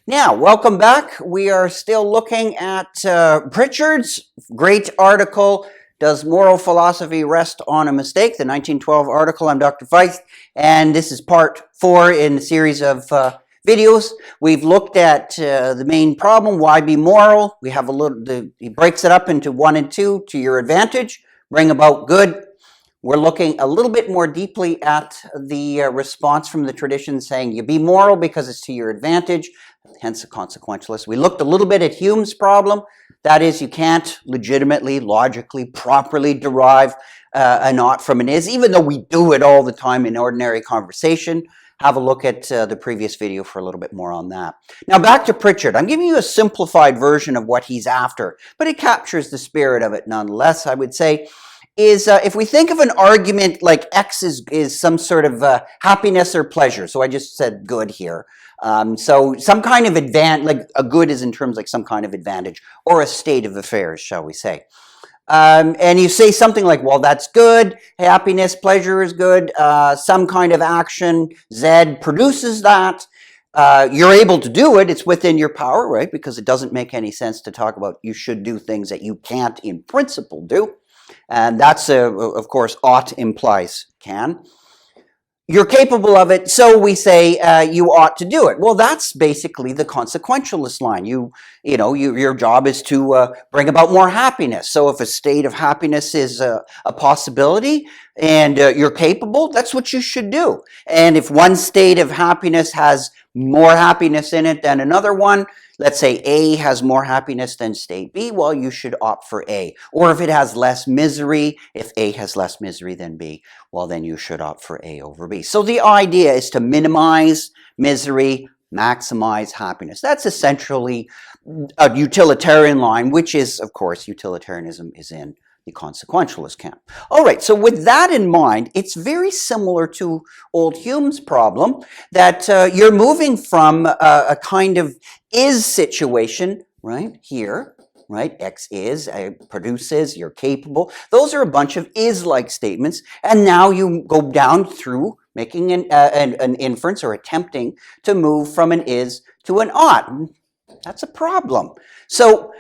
Now, welcome back. We are still looking at Pritchard's great article, Does Moral Philosophy Rest on a Mistake? The 1912 article. I'm Dr. Feist, and this is part 4 in a series of videos. We've looked at the main problem, why be moral? We have he breaks it up into 1 and 2, to your advantage, bring about good. We're looking a little bit more deeply at the response from the tradition saying you be moral because it's to your advantage, hence a consequentialist. We looked a little bit at Hume's problem. That is, you can't legitimately, logically, properly derive an ought from an is, even though we do it all the time in ordinary conversation. Have a look at the previous video for a little bit more on that. Now back to Prichard. I'm giving you a simplified version of what he's after, but it captures the spirit of it nonetheless, I would say. Is if we think of an argument like X is some sort of happiness or pleasure. So I just said good here. So some kind of advantage, like a good is in terms like some kind of advantage or a state of affairs, shall we say. And you say something like, well, that's good. Happiness, pleasure is good. Some kind of action, Z produces that. You're able to do it. It's within your power, right? Because it doesn't make any sense to talk about you should do things that you can't in principle do. And that's, of course, ought implies can. You're capable of it, so we say you ought to do it. Well, that's basically the consequentialist line. Your job is to bring about more happiness. So if a state of happiness is a possibility and you're capable, that's what you should do. And if one state of happiness has more happiness in it than another one, let's say A has more happiness than state B, well, you should opt for A. Or if it has less misery, if A has less misery than B, well, then you should opt for A over B. So the idea is to minimize misery, maximize happiness. That's essentially a utilitarian line, which is, of course, utilitarianism is in the consequentialist camp. All right, so with that in mind, it's very similar to old Hume's problem that you're moving from a kind of is situation, right, here, right, X is, produces, you're capable. Those are a bunch of is-like statements, and now you go down through making an inference or attempting to move from an is to an ought. That's a problem. So,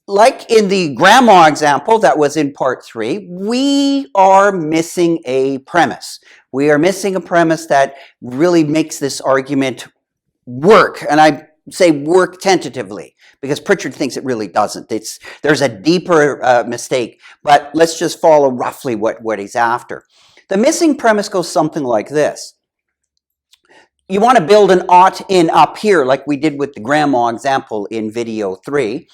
like in the grandma example that was in part 3, we are missing a premise. We are missing a premise that really makes this argument work. And I say work tentatively because Prichard thinks it really doesn't. There's a deeper mistake, but let's just follow roughly what he's after. The missing premise goes something like this. You want to build an ought in up here like we did with the grandma example in video 3.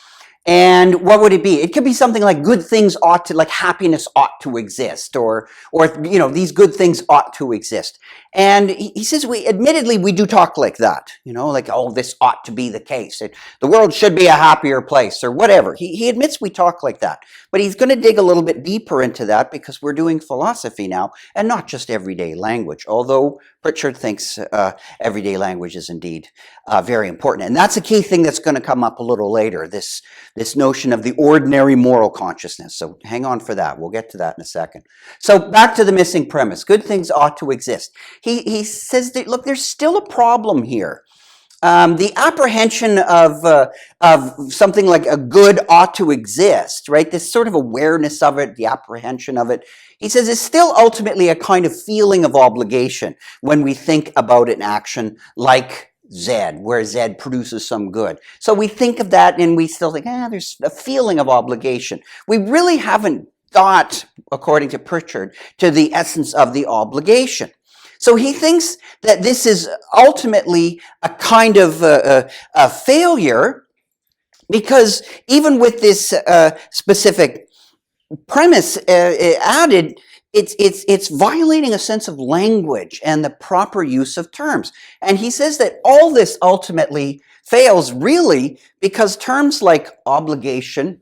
And what would it be? It could be something like good things ought to, like happiness ought to exist, or these good things ought to exist. And he says, admittedly, we do talk like that, like, oh, this ought to be the case. The world should be a happier place, or whatever. He admits we talk like that. But he's going to dig a little bit deeper into that because we're doing philosophy now, and not just everyday language, although Prichard thinks everyday language is indeed very important. And that's a key thing that's going to come up a little later, this notion of the ordinary moral consciousness. So hang on for that. We'll get to that in a second. So back to the missing premise. Good things ought to exist. He says that, look, there's still a problem here. The apprehension of something like a good ought to exist, right? This sort of awareness of it, the apprehension of it, he says is still ultimately a kind of feeling of obligation when we think about an action like Z, where Z produces some good. So we think of that and we still think, there's a feeling of obligation. We really haven't got, according to Prichard, to the essence of the obligation. So he thinks that this is ultimately a kind of a failure because even with this specific premise added, it's violating a sense of language and the proper use of terms. And he says that all this ultimately fails really because terms like obligation,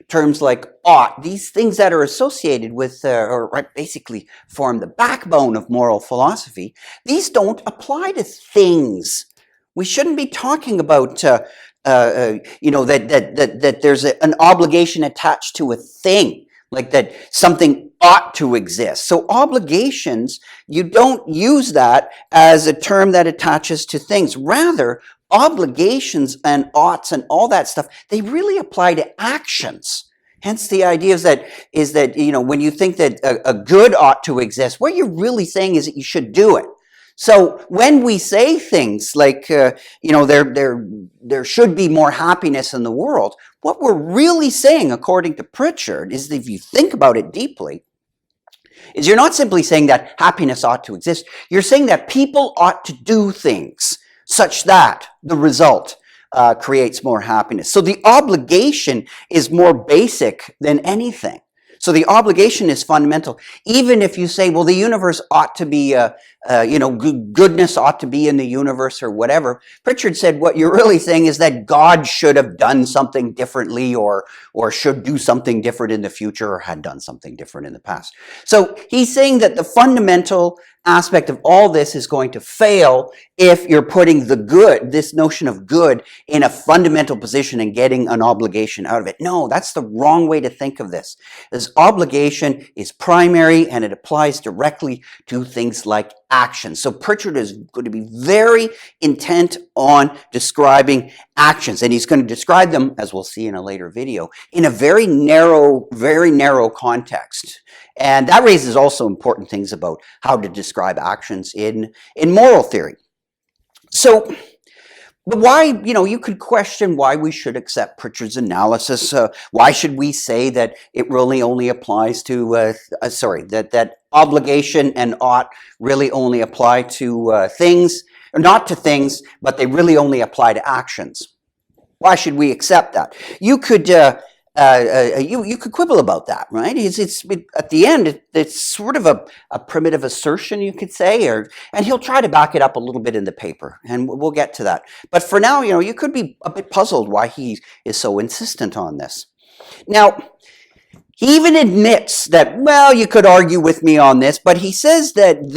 terms like ought, these things that are associated with, or basically form the backbone of moral philosophy, these don't apply to things. We shouldn't be talking about, that there's an obligation attached to a thing, like that something ought to exist. So obligations, you don't use that as a term that attaches to things. Rather, obligations and oughts and all that stuff, they really apply to actions. Hence the idea is that when you think that a good ought to exist, what you're really saying is that you should do it. So when we say things like, there should be more happiness in the world, what we're really saying, according to Prichard, is that if you think about it deeply, is you're not simply saying that happiness ought to exist. You're saying that people ought to do things such that the result creates more happiness. So the obligation is more basic than anything. So the obligation is fundamental. Even if you say, well, the universe ought to be, goodness ought to be in the universe or whatever. Prichard said what you're really saying is that God should have done something differently or should do something different in the future or had done something different in the past. So he's saying that the fundamental aspect of all this is going to fail if you're putting the good, this notion of good, in a fundamental position and getting an obligation out of it. No, that's the wrong way to think of this. This obligation is primary and it applies directly to things like action. So Prichard is going to be very intent on describing actions, and he's going to describe them, as we'll see in a later video, in a very narrow context. And that raises also important things about how to describe actions in moral theory. So, but why, you could question why we should accept Prichard's analysis. Why should we say that it really only applies to, that obligation and ought really only apply to things, or not to things, but they really only apply to actions? Why should we accept that? You could you could quibble about that, right? It's at the end, it's sort of a primitive assertion, you could say, and he'll try to back it up a little bit in the paper, and we'll get to that. But for now, you could be a bit puzzled why he is so insistent on this. Now, he even admits that, well, you could argue with me on this, but he says that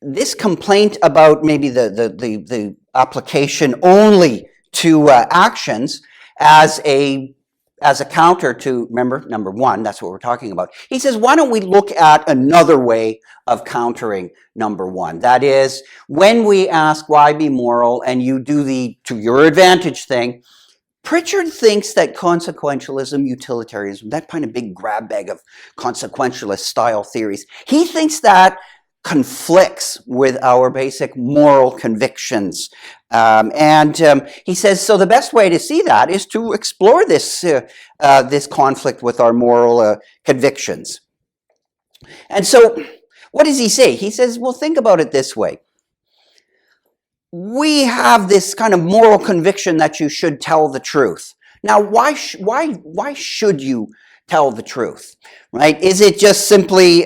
this complaint about maybe the application only to actions as a counter to, remember, number one, that's what we're talking about. He says, why don't we look at another way of countering number one? That is, when we ask why be moral and you do the to your advantage thing, Prichard thinks that consequentialism, utilitarianism, that kind of big grab bag of consequentialist style theories, he thinks that conflicts with our basic moral convictions. He says, so the best way to see that is to explore this conflict with our moral convictions. And so what does he say? He says, well, think about it this way. We have this kind of moral conviction that you should tell the truth. Now, why should you tell the truth, right? Is it just simply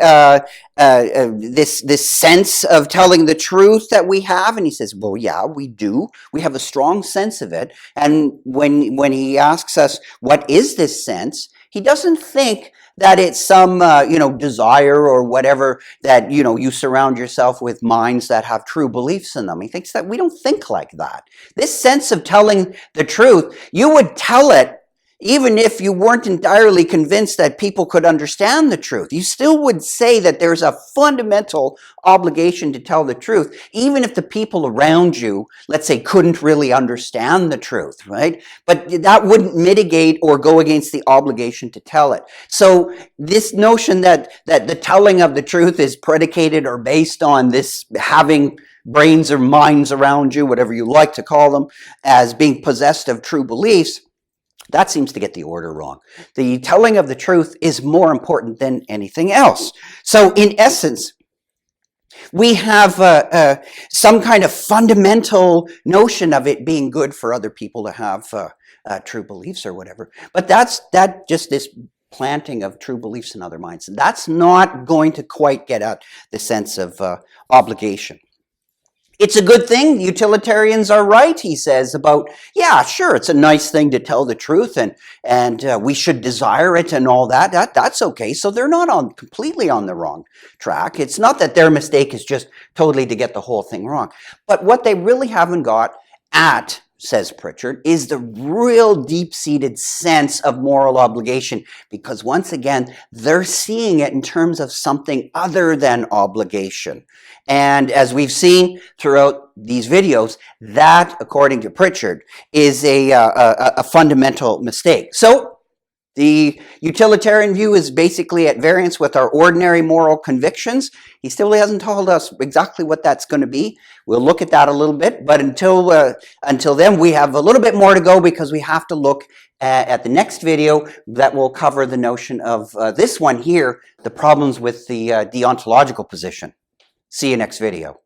this sense of telling the truth that we have? And he says, well, yeah, we do. We have a strong sense of it. And when he asks us, what is this sense? He doesn't think that it's some, desire or whatever that, you surround yourself with minds that have true beliefs in them. He thinks that we don't think like that. This sense of telling the truth, you would tell it even if you weren't entirely convinced that people could understand the truth. You still would say that there's a fundamental obligation to tell the truth, even if the people around you, let's say, couldn't really understand the truth, right? But that wouldn't mitigate or go against the obligation to tell it. So this notion that the telling of the truth is predicated or based on this having brains or minds around you, whatever you like to call them, as being possessed of true beliefs, that seems to get the order wrong. The telling of the truth is more important than anything else. So in essence, we have some kind of fundamental notion of it being good for other people to have true beliefs or whatever. But that's just this planting of true beliefs in other minds. That's not going to quite get at the sense of obligation. It's a good thing. Utilitarians are right, he says, about, yeah, sure, it's a nice thing to tell the truth and we should desire it and all that. That's okay. So they're not completely on the wrong track. It's not that their mistake is just totally to get the whole thing wrong. But what they really haven't got at says Prichard, is the real deep-seated sense of moral obligation, because once again, they're seeing it in terms of something other than obligation. And as we've seen throughout these videos, that, according to Prichard, is a fundamental mistake. So the utilitarian view is basically at variance with our ordinary moral convictions. He still hasn't told us exactly what that's going to be. We'll look at that a little bit, but until then, we have a little bit more to go, because we have to look at the next video that will cover the notion of this one here, the problems with the deontological position. See you next video.